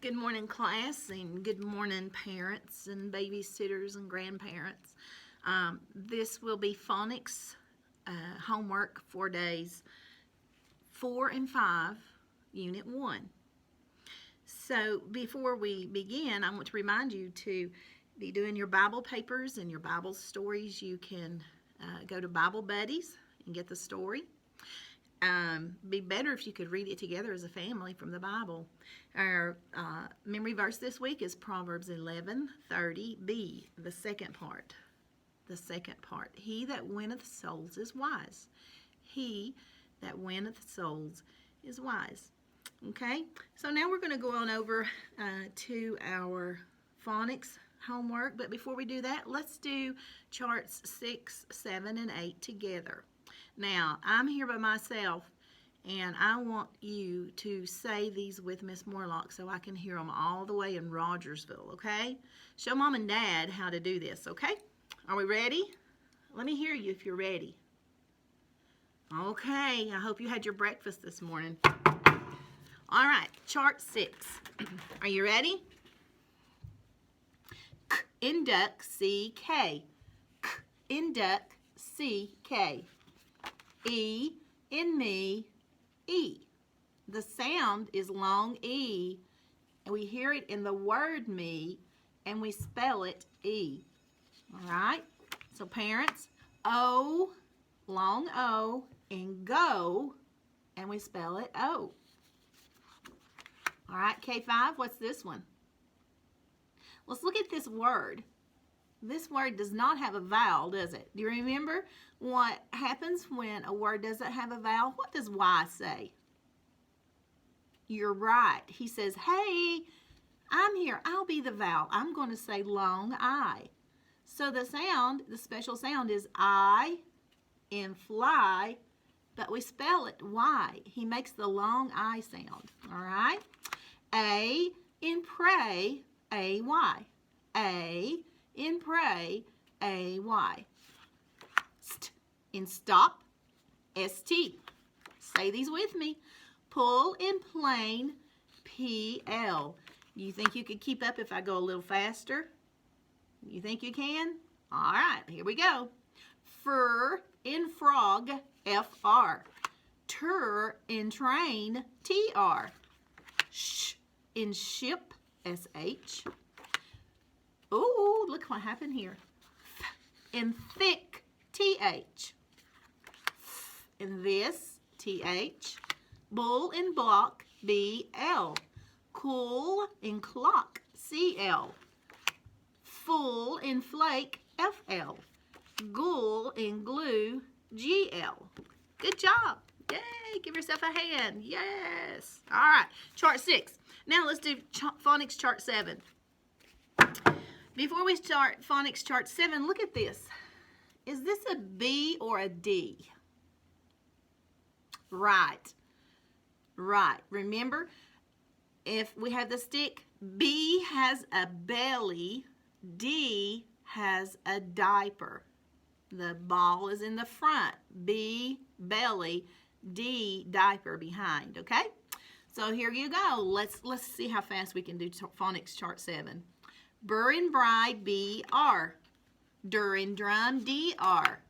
Good morning, class, and good morning, parents and babysitters and grandparents. This will be phonics homework for days 4 and 5, Unit 1. So before we begin, I want to remind you to be doing your Bible papers and your Bible stories. You can go to Bible Buddies and get the story. Be better if you could read it together as a family from the Bible. Our memory verse this week is Proverbs 11:30b, the second part. The second part. He that winneth souls is wise. He that winneth souls is wise. Okay, so now we're going to go on over to our phonics homework. But before we do that, let's do charts 6, 7, and 8 together. Now, I'm here by myself, and I want you to say these with Miss Morlock so I can hear them all the way in Rogersville, okay? Show Mom and Dad how to do this, okay? Are we ready? Let me hear you if you're ready. Okay, I hope you had your breakfast this morning. All right, chart 6. Are you ready? K in duck, C-K. K in duck, C-K. E in me, E. The sound is long E, and we hear it in the word me, and we spell it E. All right? So parents, O, long O, and go, and we spell it O. All right, K5, what's this one? Let's look at this word. This word does not have a vowel, does it? Do you remember what happens when a word doesn't have a vowel? What does Y say? You're right. He says, hey, I'm here. I'll be the vowel. I'm going to say long I. So the sound, the special sound is I in fly, but we spell it Y. He makes the long I sound. All right? A in pray, A-Y. A in pray, A-Y. St in stop, S-T. Say these with me. Pull in plain, P-L. You think you could keep up if I go a little faster? You think you can? All right, here we go. Fur in frog, F-R. Tur in train, T-R. Sh in ship, S-H. Ooh, look what happened here. In thick, T-H. In this, T-H. Bull in block, B-L. Cool in clock, C-L. Full in flake, F-L. Ghoul in glue, G-L. Good job. Yay, give yourself a hand. Yes. All right, chart 6. Now let's do phonics chart 7. Before we start phonics chart 7, look at this. Is this a B or a D? Right. Right. Remember, if we have the stick, B has a belly, D has a diaper. The ball is in the front. B, belly, D, diaper behind, okay? So here you go. Let's see how fast we can do phonics chart 7. Burr and bride, B-R. Dur and drum, D-R.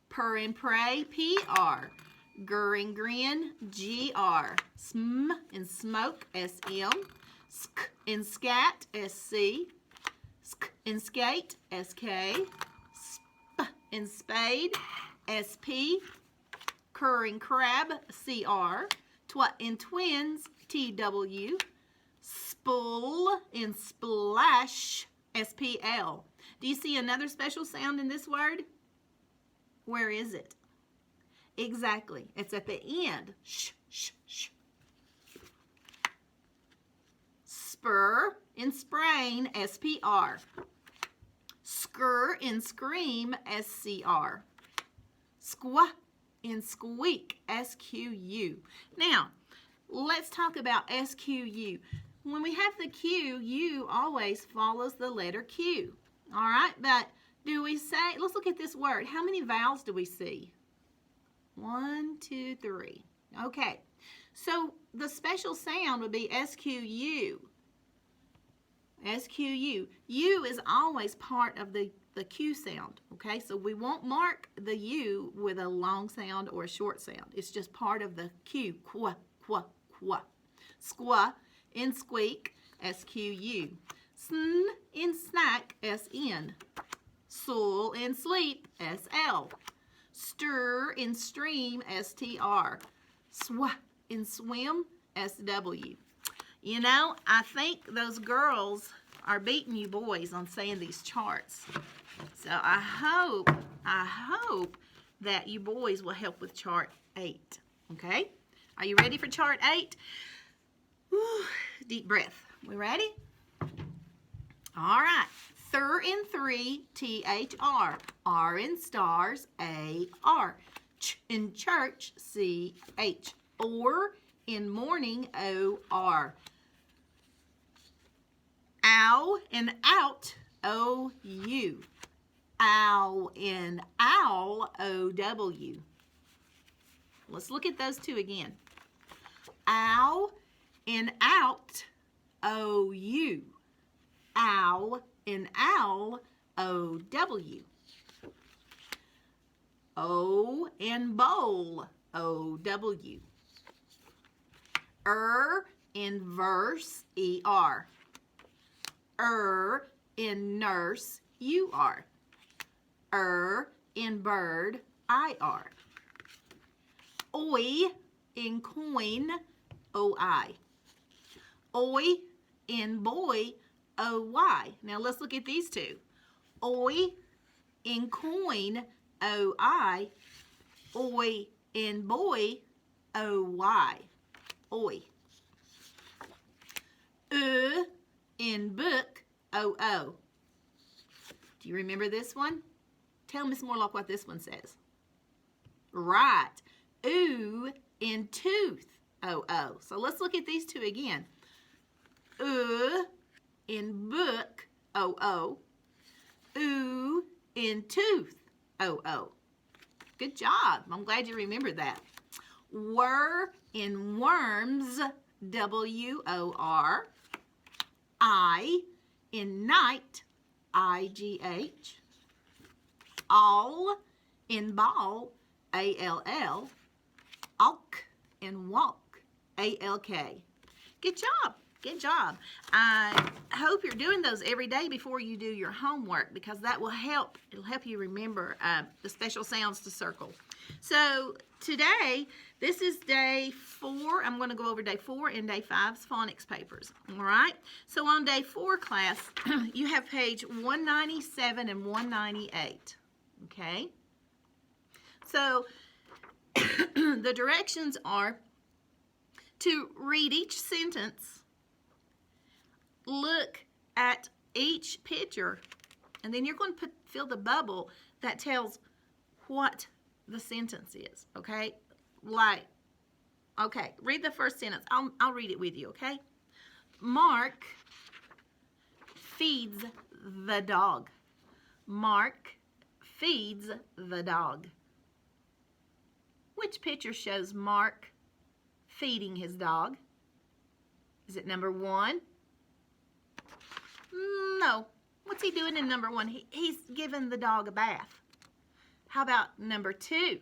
Purr and pray, P-R. Gur and grin, G-R. Sm and smoke, S-M. Sk and scat, S-C. Sk and skate, S-K. Sp and spade, S-P. Cur and crab, C-R. Twat and twins, T-W. Spool and splash, S-P-L. Do you see another special sound in this word? Where is it? Exactly. It's at the end. Sh, sh, sh. Spur and sprain, S-P-R. Scur and scream, S-C-R. Squah and squeak, S-Q-U. Now, let's talk about S-Q-U. When we have the Q, U always follows the letter Q. All right, but do we say, let's look at this word. How many vowels do we see? 1, 2, 3. Okay, so the special sound would be S-Q-U. S-Q-U. U is always part of the Q sound, okay? So we won't mark the U with a long sound or a short sound. It's just part of the Q. Qua, qua, qua. Squa in squeak, S-Q-U. Sn in snack, S-N. Sul in sleep, S-L. Stir in stream, S-T-R. Swa in swim, S-W. You know, I think those girls are beating you boys on saying these charts. So I hope that you boys will help with chart 8. Okay? Are you ready for chart 8? Whew, deep breath. We ready? All right. Thur in 3, T-H-R. R in stars, A-R. Ch in church, C-H. Or in morning, O-R. Ow in out, O-U. Ow in owl, O-W. Let's look at those two again. Ow in out, O-U. Ow in owl, O-W. O in bowl, O-W. In verse, E-R. In nurse, U-R. In bird, I-R. Oi in coin, O-I. Oi in boy, O-Y. Now let's look at these two. Oi in coin, O-I. Oi in boy, O-Y. Oi. In book, O-O. Do you remember this one? Tell Miss Morlock what this one says. Right. Ooh in tooth, O-O. So let's look at these two again. In book, O-O. Ooh in tooth, O-O. Good job. I'm glad you remembered that. Were in worms, W-O-R. I in night, I-G-H. All in ball, A-L-L. Alk in walk, A-L-K. Good job. Good job. I hope you're doing those every day before you do your homework because that will help. It'll help you remember the special sounds to circle. So today, this is day 4. I'm going to go over day 4 and day 5's phonics papers. All right? So on day 4, class, you have page 197 and 198. Okay? So the directions are to read each sentence, look at each picture, and then you're going to fill the bubble that tells what the sentence is, okay? Like, okay, read the first sentence. I'll read it with you, okay? Mark feeds the dog. Mark feeds the dog. Which picture shows Mark feeding his dog? Is it number 1? No. What's he doing in number 1? He's giving the dog a bath. How about number 2?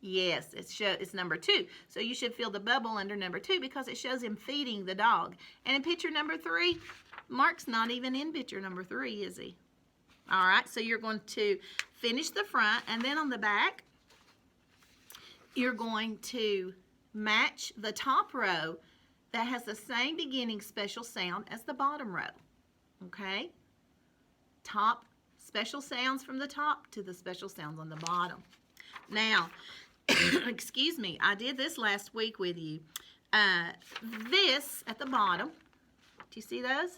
Yes, it's number 2. So you should fill the bubble under number 2 because it shows him feeding the dog. And in picture number 3, Mark's not even in picture number 3, is he? All right, so you're going to finish the front, and then on the back, you're going to match the top row that has the same beginning special sound as the bottom row. Okay? Top special sounds from the top to the special sounds on the bottom. Now, excuse me, I did this last week with you. This at the bottom, do you see those?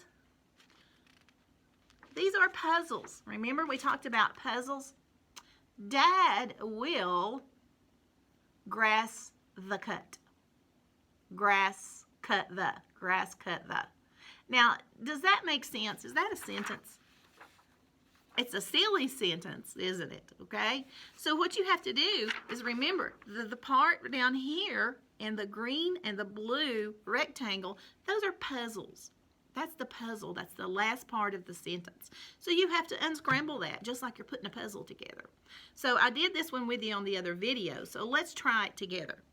These are puzzles. Remember we talked about puzzles? Dad will grass the cut. Grass cut the. Grass cut the. Now, does that make sense? Is that a sentence? It's a silly sentence, isn't it? Okay? So what you have to do is remember the part down here and the green and the blue rectangle, those are puzzles. That's the puzzle. That's the last part of the sentence. So you have to unscramble that, just like you're putting a puzzle together. So I did this one with you on the other video. So let's try it together.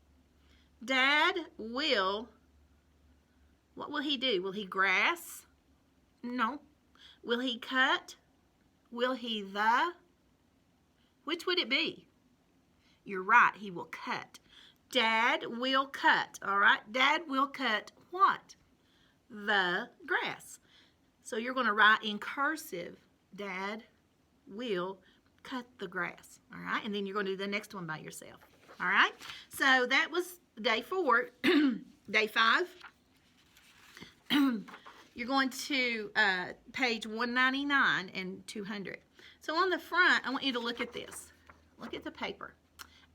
Dad will, what will he do? Will he grass? No. Will he cut? Will he the? Which would it be? You're right, he will cut. Dad will cut, all right? Dad will cut what? The grass. So you're going to write in cursive, Dad will cut the grass, all right? And then you're going to do the next one by yourself, all right? So that was day 4. Day 5, you're going to page 199 and 200. So on the front, I want you to look at this. Look at the paper.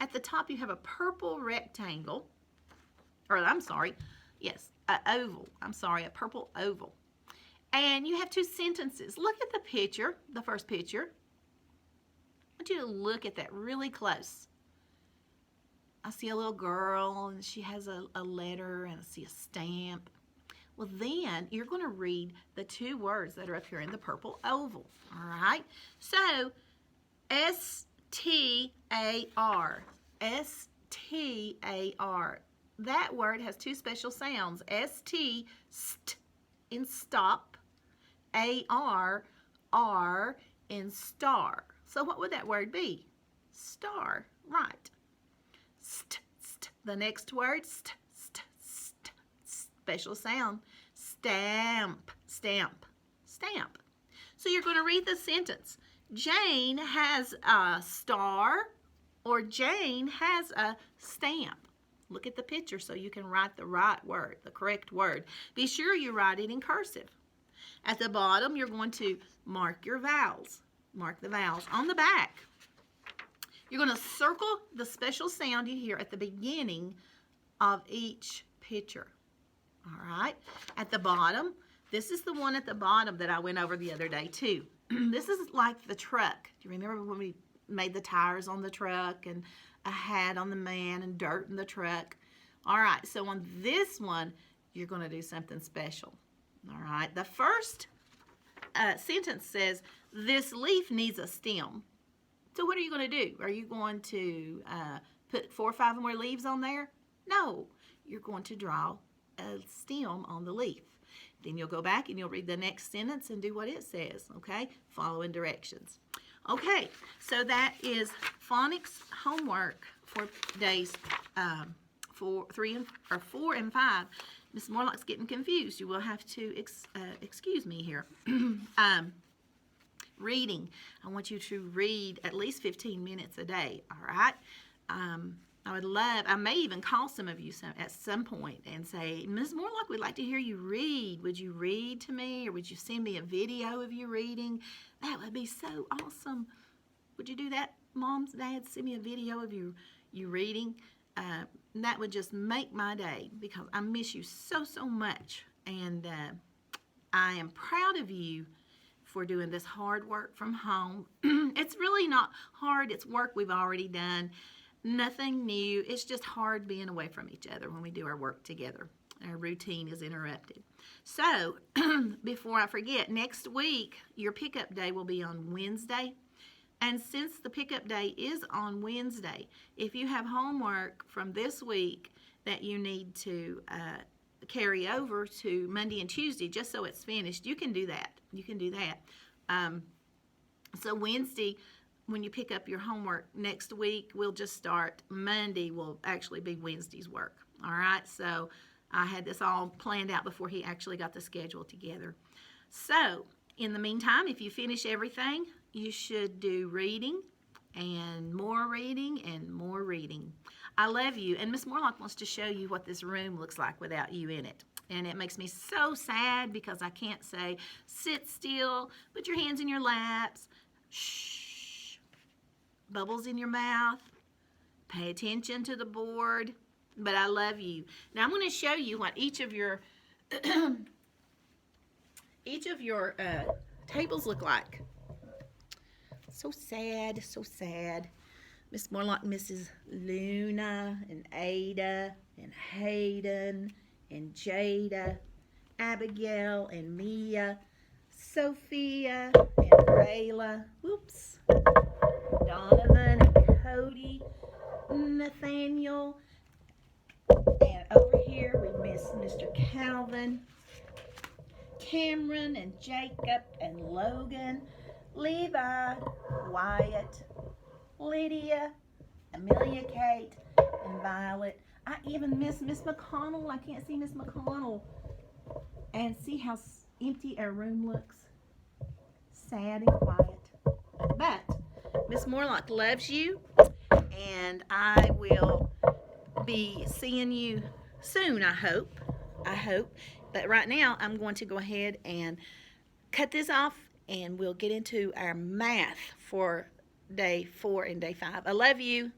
At the top, you have a purple rectangle, or I'm sorry, yes, an oval. I'm sorry, a purple oval. And you have 2 sentences. Look at the picture, the first picture. I want you to look at that really close. I see a little girl, and she has a letter, and I see a stamp. Well, then you're going to read the 2 words that are up here in the purple oval, all right? So, S-T-A-R, S-T-A-R. That word has 2 special sounds, S-T, st, in stop, A-R, R, in star. So what would that word be? Star, right. St, st. The next word, st, st, st, special sound, stamp, stamp, stamp. So you're going to read the sentence. Jane has a star, or Jane has a stamp. Look at the picture so you can write the right word, the correct word. Be sure you write it in cursive. At the bottom, you're going to mark your vowels. Mark the vowels. On the back, you're going to circle the special sound you hear at the beginning of each picture. All right? At the bottom, this is the one at the bottom that I went over the other day too. This is like the truck. Do you remember when we made the tires on the truck and a hat on the man and dirt in the truck? All right, so on this one, you're going to do something special. All right, the first sentence says, this leaf needs a stem. So what are you going to do? Are you going to put 4 or 5 more leaves on there? No, you're going to draw a stem on the leaf. Then you'll go back and you'll read the next sentence and do what it says, okay? Following directions. Okay, so that is phonics homework for days 4 and 5. Miss Morlock's getting confused. You will have to excuse me here. Reading. I want you to read at least 15 minutes a day, all right? I may even call some of you at some point and say, Ms. Morlock, we'd like to hear you read. Would you read to me, or would you send me a video of you reading? That would be so awesome. Would you do that, moms, dads? Send me a video of you reading. That would just make my day, because I miss you so, so much. And I am proud of you for doing this hard work from home. It's really not hard. It's work we've already done. Nothing new. It's just hard being away from each other when we do our work together. Our routine is interrupted. So, before I forget, next week, your pickup day will be on Wednesday. And since the pickup day is on Wednesday, if you have homework from this week that you need to carry over to Monday and Tuesday, just so it's finished, you can do that. You can do that. So Wednesday, when you pick up your homework next week, we'll just start. Monday will actually be Wednesday's work. All right, so I had this all planned out before he actually got the schedule together. So in the meantime, if you finish everything, you should do reading and more reading and more reading. I love you, and Miss Morlock wants to show you what this room looks like without you in it. And it makes me so sad because I can't say, sit still, put your hands in your laps, shh, bubbles in your mouth, pay attention to the board. But I love you. Now I'm going to show you what each of your tables look like. So sad, so sad. Miss Morlock misses Luna and Ada and Hayden and Jada Abigail and Mia, Sophia and Rayla, whoops, Donovan and Cody, Nathaniel, and over here we miss Mr. Calvin, Cameron and Jacob and Logan, Levi, Wyatt, Lydia, Amelia, Kate, and Violet. I even miss Miss McConnell. I can't see Miss McConnell. And see how empty our room looks? Sad and quiet. But Miss Morlock loves you, and I will be seeing you soon, I hope. But right now, I'm going to go ahead and cut this off, and we'll get into our math for day 4 and day 5. I love you.